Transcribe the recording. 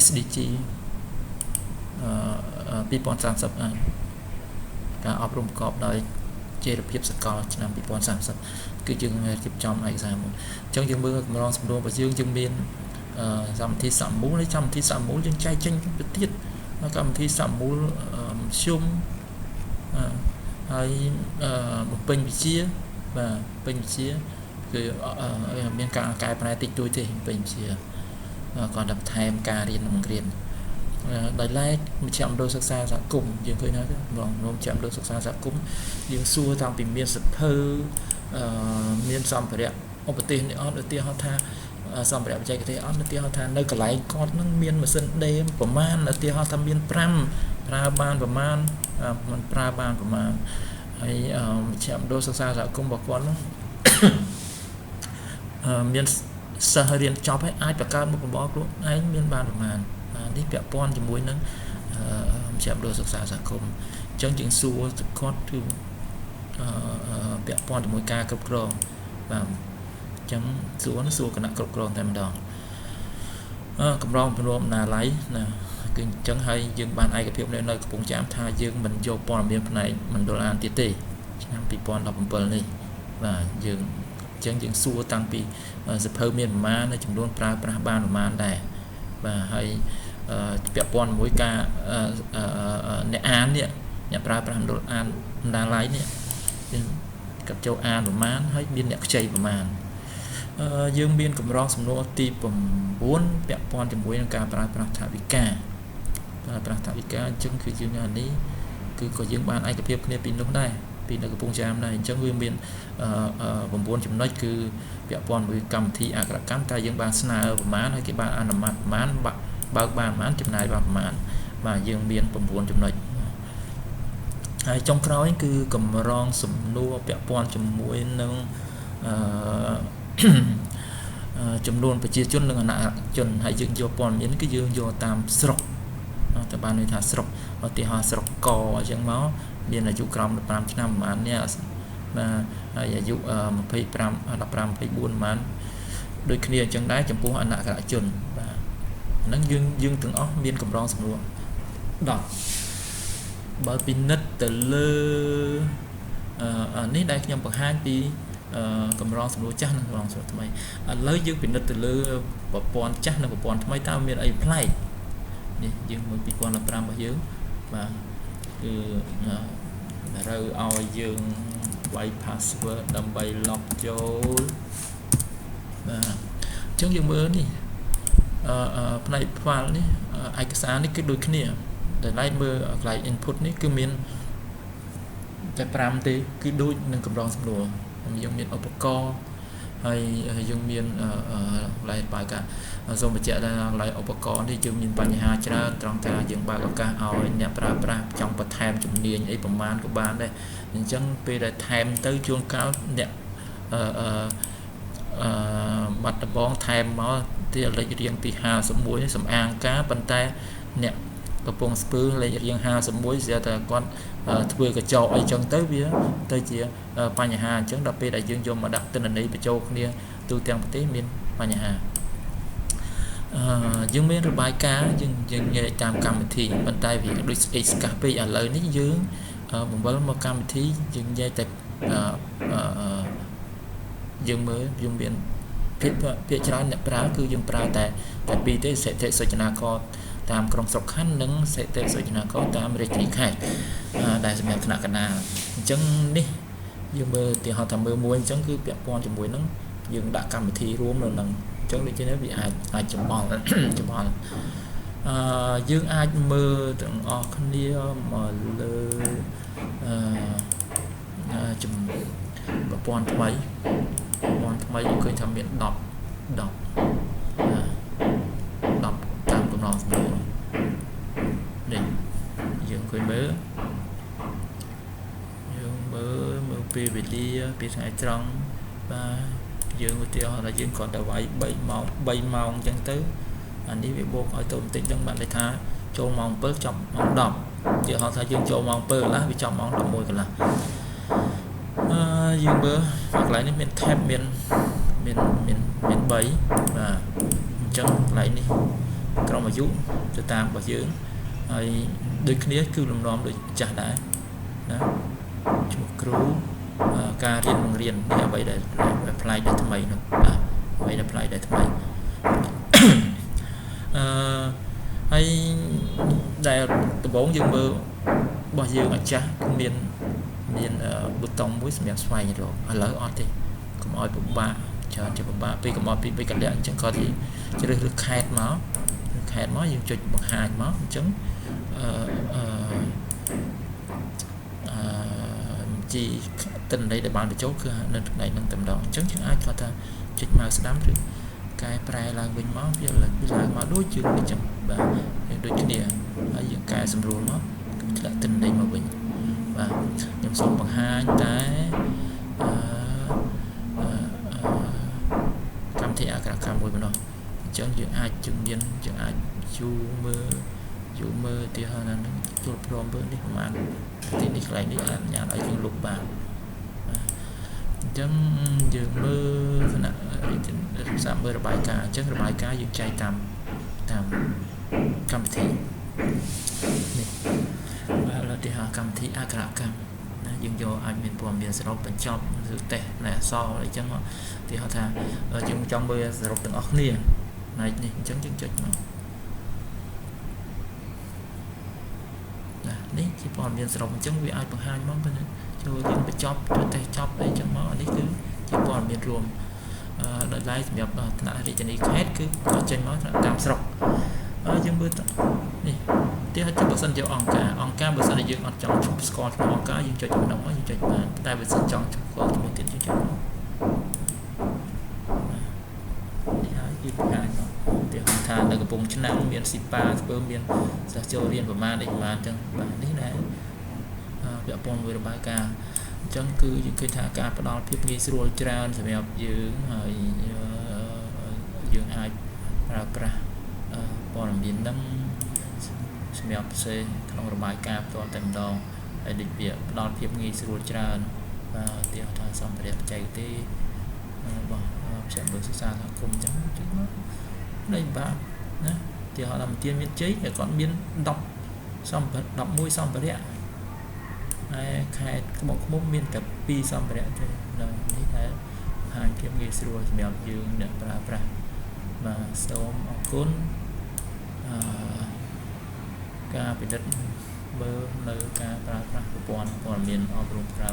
SDG 2030ការអប់រំប្រកបដោយចីរភាពសកលឆ្នាំ2030គឺយើងរៀបចំឯកសារមួយអញ្ចឹងយើងមើលកម្រងសំណួររបស់យើងមានកម្មវិធីសាមូលហើយកម្មវិធីសាមូលយើងចែកចេញទៅទៀតកម្មវិធីសាមូលជុំហើយបំពេញវិជាបាទពេញវិជាគឺមានការកែប្រែតិចតួចទេពេញវិជាគាត់តែបន្ថែមការរៀនបង្រៀនដោយឡែកមជ្ឈមណ្ឌលសិក្សាសហគមន៍យើងឃើញហើយមជ្ឈមណ្ឌលសិក្សាសហគមន៍យើងសួរតាំងពីមានសភៅមានសម្ភារៈឧបទេសនេះអត់ឧទាហរណ៍ថាសម្ភារៈបច្ចេកទេសអត់ឧទាហរណ៍ថានៅកន្លែងគាត់នឹងមានម៉ាស៊ីនដេរប្រមាណឧទាហរណ៍ថាមាន5ប្រើបានប្រមាណមិនប្រើបានប្រមាណហើយមជ្ឈមណ្ឌលសិក្សាសហគមន៍របស់គាត់នោះមានសិស្សរៀនចប់ហើយអាចបង្កើតមុខរបរខ្លួនឯងមានបានប្រមាណនេះពាក់ព័ន្ធជាមួយនឹងមជ្ឈមណ្ឌលសិក្សាសហគមន៍អញ្ចឹងយើងសួរគាត់គឺពាក់ព័ន្ធជាមួយការគ្រប់គ្រងបាទអញ្ចឹងសួរគណៈគ្រប់គ្រងតែម្ដងកម្រងព្រមណាឡៃណាគឺអញ្ចឹងហើយយើងបានឯកភាពនៅកំពង់ចាមថាយើងមិនយកព័ត៌មានផ្នែកមណ្ឌលអានទៀតទេឆ្នាំ2017នេះបាទយើងអញ្ចឹងយើងសួរតាំងពីសភៅមានប្រមាណចំនួនប្រើប្រាស់បានប្រមាណដែរបាទហើយពាក់ព័ន្ធជាមួយការអ្នកអាននេះអ្នកប្រើប្រាស់មណ្ឌលអានបណ្ដាល័យនេះគាត់ចូលអានប្រមាណហើយមានអ្នកខ្ចីប្រមាណយើងមានកម្រងសំណួរទី9ពាក់ព័ន្ធជាមួយនឹងការប្រើប្រាស់ថវិកាអញ្ចឹងគឺយើងអានេះគឺក៏យើងបានឯកភាពគ្នាពីនោះដែរពីនៅកំពង់ចាមដែរអញ្ចឹងវាមាន9ចំណុចគឺពាក់ព័ន្ធជាមួយកម្មវិធីអក្សរកម្មតែយើងបានស្នើប្រមាណហើយគេបានអនុម័តប្រមាណបើកបានប្រមាណចំណាយបានប្រមាណបាទយើងមាន9ចំណុចហើយចុងក្រោយគឺកម្រងសំណួរពាក់ព័ន្ធជាមួយនឹងចំនួនប្រជាជននិងអាណត្តិជនហើយយើងយកព័ត៌មានគឺយើងយកតាមស្រុកតែបានន័យថាស្រុកឧទាហរណ៍ស្រុកកអញ្ចឹងមកមានអាយុក្រោម15ឆ្នាំប្រហែលនេះបាទហើយអាយុ25 15 24ប្រហែលដូចគ្នាអញ្ចឹងដែរចំពោះអនាគតជនបាទហ្នឹងយើងទាំងអស់មានកម្រងសំណួរ10បើពិនិត្យទៅលើនេះដែលខ្ញុំបង្ហាញពីកម្រងសំណួរចាស់និងកម្រងសំណួរថ្មីឥឡូវយើងពិនិត្យទៅលើប្រព័ន្ធចាស់និងប្រព័ន្ធថ្មីតើមានអីប្លែកនេះយើងមើល2015របស់យើងបាទគឺត្រូវឲ្យយើងវាយ password ដើម្បី log ចូលបាទអញ្ចឹងយើងមើលនេះផ្នែក file នេះឯកសារនេះគឺដូចគ្នាតែឡែកមើលកន្លែង input នេះគឺមានតែ5ទេគឺដូចនឹងកម្រងសំណួរយើងមានឧបករណ៍ហើយយើងមានកន្លែងបើកសូមបញ្ជាក់ថាកន្លែងឧបករណ៍នេះយើងមានបញ្ហាច្រើនត្រង់ថាយើងបើកឱកាសឲ្យអ្នកប្រើប្រាស់ចង់បន្ថែមជំនាញអីប្រមាណក៏បានដែរអញ្ចឹងពេលដែលថែមទៅជួនកាលអ្នកបាត់ដំបងថែមមកទីលេខរៀងទី51សំអាងការប៉ុន្តែអ្នកកំពុងស្ពើលេខរៀង51ស្រាប់តែគាត់ធ្វើកញ្ចក់អីចឹងទៅវាទៅជាបញ្ហាអញ្ចឹងដល់ពេលដែលយើងយកមកដាក់ទិន្នន័យបញ្ចូលគ្នាទូទាំងប្រទេសមានបញ្ហាយើងមានរបាយការណ៍យើងនិយាយតាមកម្មវិធីប៉ុន្តែវាដូចស្អេកស្កះពេកឥឡូវនេះយើងបង្វិលមកកម្មវិធីយើងនិយាយតែយើងមើលយើងមានភាគច្រើនអ្នកប្រើគឺយើងប្រើតែពីរទេសសិទ្ធិសុចនាករតាមក្រុងស្រុកខណ្ឌនិងសិទ្ធិសុចនាករតាមរាជធានីខេត្តដែលសម្រាប់ថ្នាក់កណ្ដាលអញ្ចឹងនេះយើងមើលទីហោថាមើលមួយអញ្ចឹងគឺពាក់ព័ន្ធជាមួយនឹងយើងដាក់កម្មវិធីរួមនៅនឹងអញ្ចឹងដូចជានេះវាអាចច្បល់យើងអាចមើលទាំងអស់គ្នាមកលើប្រព័ន្ធថ្មីយើងឃើញថាមាន10តាមកំណត់សំណួរនេះយើងឃើញមើលពេលវេលាពេលថ្ងៃត្រង់បាទយើងឧទាហរណ៍ថាយើងគ្រាន់តែវាយ3ម៉ោងអញ្ចឹងទៅអានេះវាបូកឲ្យទៅបន្តិចអញ្ចឹងបានន័យថាចូលម៉ោង7ចប់ម៉ោង10ឧទាហរណ៍ថាយើងចូលម៉ោង7កន្លះវាចប់ម៉ោង11កន្លះយើងមើលកន្លែងនេះមាន tab មាន3បាទអញ្ចឹងកន្លែងនេះ ក្រុមអាយុទៅតាមរបស់យើងហើយដូចគ្នាគឺលំនាំដូចចាស់ដែរណាឈ្មោះគ្រូការរៀនបង្រៀននេះអ្វីដែលផ្លាយដែលថ្មីនោះអ្វីដែលផ្លាយដែលថ្មីហើយដែលដំបូងយើងមើលរបស់យើងអាចាស់មានប៊ូតុងមួយសម្រាប់ស្វែងរកឥឡូវអត់ទេកុំឲ្យពិបាកច្រើនជាពិបាកពេលកុំឲ្យពីកលៈអញ្ចឹងគាត់ជ្រើសរើសខេតមកយើងចុចបង្ហាញមកអញ្ចឹងជីទិន្នន័យដែលបានបញ្ចូលគឺនៅថ្ងៃហ្នឹងតែម្ដងអញ្ចឹងយើងអាចគាត់ថាចុចមកស្ដាំឬកែប្រែឡើងវិញមកវាឡើងមកដូចយើងអញ្ចឹងបាទដូចគ្នាហើយយើងកែសម្រួលមកធ្លាក់ទិន្នន័យមកវិញបាទខ្ញុំសូមបង្ហាញតែកម្មវិធីអក្សរកម្មមួយម្ដងអញ្ចឹងយើងអាចយូរមើលទីហើយណានឹងចូលព្រមមើលនេះប្រហែលទីនេះកន្លែងនេះអាចញ៉ាំឲ្យយើងលុបបានអញ្ចឹងយើងមើលគណៈសាមើលរបាយការណ៍អញ្ចឹងរបាយការណ៍យើងចែកតាមកម្មវិធីនេះបាទទីហាកម្មវិធីអក្សរកម្មណាយើងយកអាចមានព័ត៌មានសរុបបញ្ចប់ឬតេស្តណែអក្សរអីចឹងទីហៅថាយើងចង់មើលសរុបទាំងអស់គ្នាណៃនេះអញ្ចឹងយើងចុចមកនេះជាព័ត៌មានសរុបអញ្ចឹងវាអាចបង្ហាញមកទៅចូលយើងបញ្ចប់ទៅតេស្តចប់អីចឹងមកនេះគឺជាព័ត៌មានរួមដោយឡែកសម្រាប់ថ្នាក់រាជធានីខេត្តគឺគាត់ចេញមកតាមស្រុកយើងមើលនេះទីហៅបើសិនជាអង្គការបើសិនជាយើងអត់ចង់ស្គាល់ឈ្មោះអង្គការយើងចុចម្ដងមកយើងចុចបានតែបើសិនចង់ស្គាល់ឈ្មោះទៀតយើងចុចមកនេះហើយគឺបង្ហាញមកទីថានៅកំពង់ឆ្នាំងមានស៊ីប៉ាធ្វើមានសិស្សចូលរៀនប្រមាណអីប្រមាណចឹងបាទនេះដែរពាក់ព័ន្ធមួយរបាយការណ៍អញ្ចឹងគឺយើងឃើញថាការផ្ដល់ភាពងាយស្រួលច្រើនសម្រាប់យើងហើយយើងអាចប្រើប្រាស់ព័ត៌មានហ្នឹងសម្រាប់ផ្សេងក្នុងរបាយការណ៍ផ្ទាល់តែម្ដងហើយដូចវាផ្ដល់ភាពងាយស្រួលច្រើនបាទទីថាសម្ភារៈបច្ចេកទេសរបស់ផ្សេងមើលសិក្សាសហគមន៍អញ្ចឹងជួយមកនៃបាទណាទីហៅថាមន្ទីរមានជ័យតែគាត់មាន11សម្ភារៈហើយខេត្តក្មុំមានតែ2សម្ភារៈទេនេះតែហាញភាពងាយស្រួលសម្រាប់យើងអ្នកប្រើប្រាស់បាទសូមអរគុណការពិនិត្យមើលនៅការប្រើប្រាស់ប្រព័ន្ធព័ត៌មានអប់រំក្រៅ